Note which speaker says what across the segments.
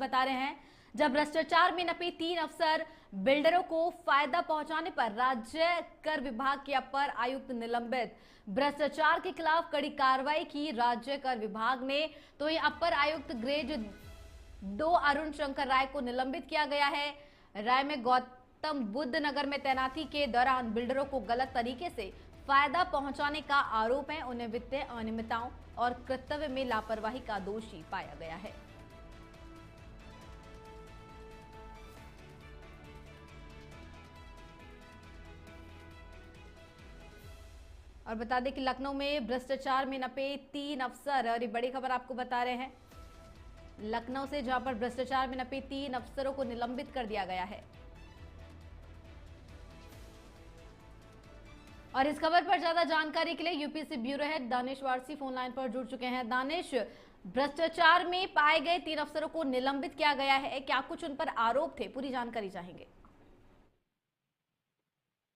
Speaker 1: बता रहे हैं, जब भ्रष्टाचार में नपे 3 अफसर बिल्डरों को फायदा पहुंचाने पर राज्य कर विभाग के अपर आयुक्त निलंबित। भ्रष्टाचार के खिलाफ कड़ी कार्रवाई की राज्य कर विभाग ने, तो ये अपर आयुक्त ग्रेड 2 अरुण शंकर राय को निलंबित किया गया है। राय में गौतम बुद्ध नगर में तैनाती के दौरान बिल्डरों को गलत तरीके से फायदा पहुंचाने का आरोप है। उन्हें वित्तीय अनियमितताओं और कर्तव्य में लापरवाही का दोषी पाया गया है। और बता दें कि लखनऊ में भ्रष्टाचार में नपे 3 अफसर, और ये बड़ी खबर आपको बता रहे हैं लखनऊ से, जहां पर भ्रष्टाचार में नपे 3 अफसरों को निलंबित कर दिया गया है। और इस खबर पर ज्यादा जानकारी के लिए UPC bureau head Danish Warsi phone line पर जुड़ चुके हैं। दानिश, भ्रष्टाचार में पाए गए 3 अफसरों को निलंबित किया गया है, क्या कुछ उन पर आरोप थे? पूरी जानकारी चाहेंगे।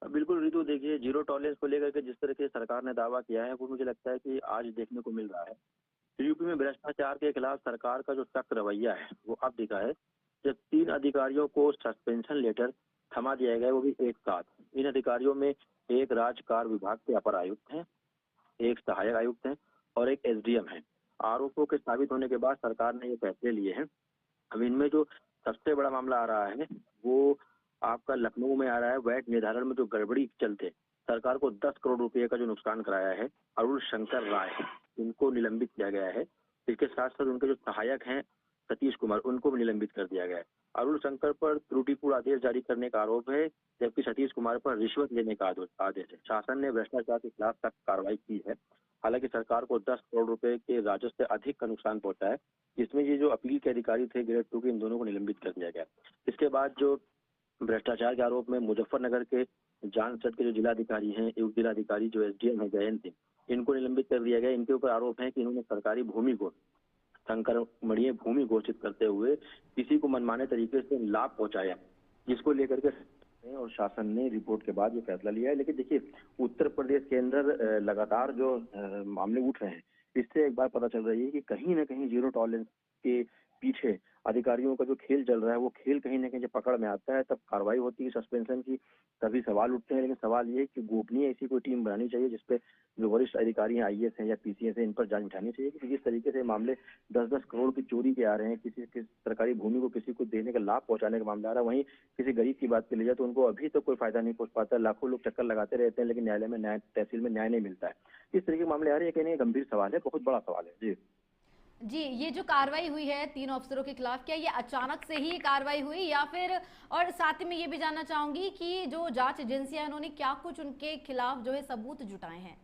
Speaker 2: बिल्कुल रितु, देखिए जीरो टॉलरेंस को लेकर के जिस तरह से सरकार ने दावा किया है वो मुझे लगता है कि आज देखने को मिल रहा है। यूपी में भ्रष्टाचार के खिलाफ सरकार का जो सख्त रवैया है वो अब दिखा है, जब 3 अधिकारियों को सस्पेंशन लेटर थमा दिया गया, वो भी एक साथ। इन अधिकारियों में एक राज्य कार विभाग के अपर आयुक्त हैं, एक सहायक आयुक्त हैं और एक एसडीएम है। आरोपों के साबित होने के बाद सरकार ने ये फैसले लिए हैं। अब इनमें जो सबसे बड़ा मामला आ रहा है वो आपका लखनऊ में आ रहा है। वैट निर्धारण में जो गड़बड़ी के चलते सरकार को 10 करोड़ रुपए का जो नुकसान कराया है, अरुण शंकर राय, इनको निलंबित किया गया है। इसके साथ साथ उनके जो सहायक हैं सतीश कुमार, उनको भी निलंबित कर दिया गया है। अरुण शंकर पर त्रुटिपूर्ण आदेश जारी करने का आरोप है, जबकि सतीश कुमार पर रिश्वत लेने का आदेश है। शासन ने भ्रष्टाचार के खिलाफ सख्त कार्रवाई की है। हालांकि सरकार को 10 करोड़ रुपए के राजस्व से अधिक का नुकसान पहुंचा है, जिसमें ये जो अपील के अधिकारी थे ग्रेड 2 के, इन दोनों को निलंबित कर दिया गया। इसके बाद जो भ्रष्टाचार के आरोप में मुजफ्फरनगर के जानसठ के जो जिलाधिकारी हैं, उप जिलाधिकारी जो एसडीएम है जयंत सिंह, इनको निलंबित कर दिया गया। इनके ऊपर आरोप है कि इन्होंने सरकारी भूमि को संक्रमणीय भूमि घोषित करते हुए किसी को मनमाने तरीके से लाभ पहुंचाया, जिसको लेकर के और शासन ने रिपोर्ट के बाद ये फैसला लिया है। लेकिन देखिए, उत्तर प्रदेश के अंदर लगातार जो मामले उठ रहे हैं, इससे एक बात पता चल रही है कि कहीं ना कहीं जीरो टॉलरेंस के पीछे अधिकारियों का जो खेल चल रहा है, वो खेल कहीं ना कहीं जब पकड़ में आता है तब कार्रवाई होती है सस्पेंशन की, तभी सवाल उठते हैं। लेकिन सवाल ये है कि गोपनीय ऐसी कोई टीम बनानी चाहिए जिसपे जो वरिष्ठ अधिकारी हैं, आईएएस हैं या पीसीएस हैं, इन पर जांच उठानी चाहिए कि जिस तरीके से मामले 10-10 करोड़ की चोरी के आ रहे हैं, किसी सरकारी भूमि को किसी को देने का लाभ पहुंचाने का मामला आ रहा है, वहीं किसी गरीब की बात कर ली जाए तो उनको अभी तो कोई फायदा नहीं पहुंच पाता। लाखों लोग चक्कर लगाते रहते हैं लेकिन न्यायालय में तहसील में न्याय नहीं मिलता है। इस तरह के मामले आ रहे हैं, कहने गंभीर सवाल है, बहुत बड़ा सवाल है।
Speaker 1: जी, ये जो कार्रवाई हुई है 3 अफसरों के खिलाफ, क्या ये अचानक से ही कार्रवाई हुई या फिर, और साथ ही में ये भी जानना चाहूंगी कि जो जांच एजेंसियां हैं उन्होंने क्या कुछ उनके खिलाफ जो है सबूत जुटाए हैं?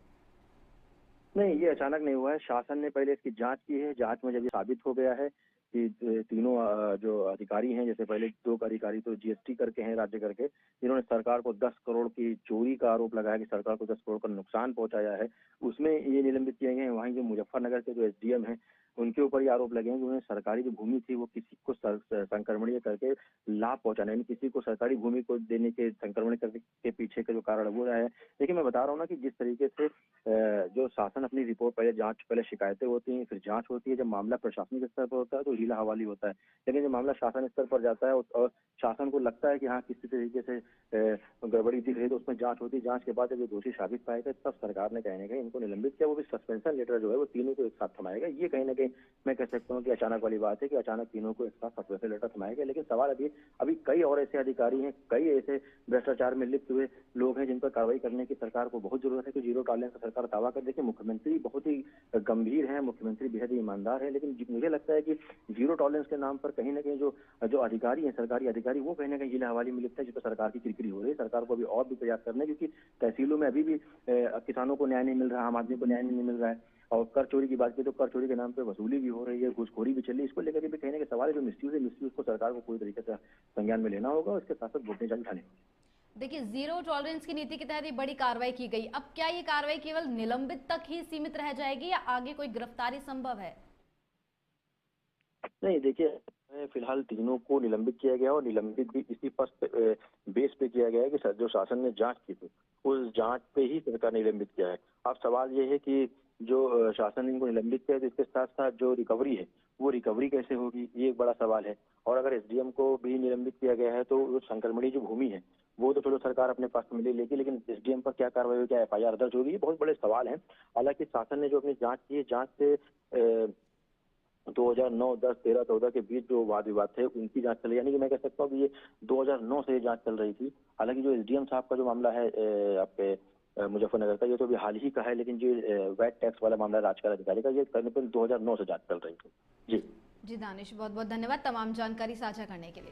Speaker 2: नहीं, ये अचानक नहीं हुआ है। शासन ने पहले इसकी जांच की है। जांच में जब ये साबित हो गया है कि तीनों जो अधिकारी हैं, जैसे पहले 2 अधिकारी तो जीएसटी करके हैं, राज्य करके, जिन्होंने सरकार को 10 करोड़ की चोरी का आरोप लगाया कि सरकार को 10 करोड़ का नुकसान पहुंचाया है, उसमें ये निलंबित किए गए हैं। वहीं जो मुजफ्फरनगर के जो एसडीएम हैं, उनके ऊपर ये आरोप लगे हैं कि उन्हें सरकारी जो भूमि थी वो किसी को संक्रमणीय करके लाभ पहुंचाना, यानी किसी को सरकारी भूमि को देने के संक्रमण करने के पीछे का जो कारण वो रहा है। लेकिन मैं बता रहा हूँ ना कि जिस तरीके से जो शासन अपनी रिपोर्ट पहले शिकायतें होती हैं, फिर जांच होती है। जब मामला प्रशासनिक स्तर पर होता है तो हीला हवाली होता है, लेकिन जब मामला शासन स्तर पर जाता है और शासन को लगता है कि हाँ किसी तरीके से गड़बड़ी दिख रही है तो उसमें जांच होती है। जांच के बाद जब ये दोषी साबित पाए गए तब सरकार ने कहने गए इनको निलंबित किया, वो भी सस्पेंशन लेटर जो है वो तीनों को एक साथ थमाएगा। ये कहीं ना कहीं मैं कह सकता हूँ कि अचानक वाली बात है कि अचानक तीनों को एक साथ सस्पेंशन लेटर थमाएगा। लेकिन सवाल अभी कई और ऐसे अधिकारी हैं, कई ऐसे भ्रष्टाचार में लिप्त हुए लोग हैं जिन पर कार्रवाई करने की सरकार को बहुत जरूरत है कि जीरो टॉलरेंस का सरकार दावा कर। देखिए, मुख्यमंत्री बहुत ही गंभीर है, मुख्यमंत्री बेहद ही ईमानदार है, लेकिन मुझे लगता है कि जीरो टॉलरेंस के नाम पर कहीं ना कहीं जो अधिकारी हैं, सरकारी अधिकारी, वो कहीं ना कहीं जिला हवाली में लिप्त है, जिस पर सरकार की किरकिरी हो रही है। सरकार को अभी और भी प्रयास करना है, क्योंकि तहसीलों में अभी भी किसानों को न्याय नहीं मिल रहा, आम आदमी को न्याय नहीं मिल रहा है। और कर चोरी की बात की तो कर चोरी के नाम पे वसूली भी हो रही है, घूसखोरी भी चल रही है। इसको लेकर भी कहने के सवाल है, जो मिसयूज है, मिसयूज को सरकार को पूरी तरीके से संज्ञान में लेना होगा और इसके साथ साथ गोपनीय जांच उठानी होगी।
Speaker 1: देखिए, जीरो टॉलरेंस की नीति के तहत ये बड़ी कार्रवाई की गई। अब क्या ये कार्रवाई केवल निलंबित तक ही सीमित रह जाएगी या आगे कोई गिरफ्तारी संभव है?
Speaker 2: नहीं, देखिए फिलहाल तीनों को निलंबित किया गया और निलंबित भी इसी बेस पे किया गया है कि जो शासन ने जांच की थी उस जांच पे ही सरकार ने निलंबित किया है। अब सवाल ये है कि जो शासन ने इनको निलंबित किया है तो इसके साथ साथ जो रिकवरी है वो रिकवरी कैसे होगी, ये एक बड़ा सवाल है। और अगर एसडीएम को भी निलंबित किया गया है तो वो संक्रमणी जो भूमि है वो तो चलो सरकार अपने पास में ले लेगी, लेकिन एसडीएम पर क्या कार्रवाई होगी, क्या एफआईआर दर्ज होगी, ये बहुत बड़े सवाल हैं। हालांकि शासन ने जो अपनी जांच की है, जांच से 2009, 10, 13, 14 के बीच जो वाद विवाद थे उनकी जांच चल रही है, यानी कि मैं कह सकता हूँ कि ये 2009 से ये जांच चल रही थी। हालांकि जो एसडीएम साहब का जो मामला है आपके मुजफ्फरनगर का, ये तो अभी हाल ही का है, लेकिन जो वैट टैक्स वाला मामला राजकाल अधिकारी का, ये करीबन 2009 से जांच चल रही थी। जी
Speaker 1: जी दानिश, बहुत बहुत धन्यवाद तमाम जानकारी साझा करने के लिए।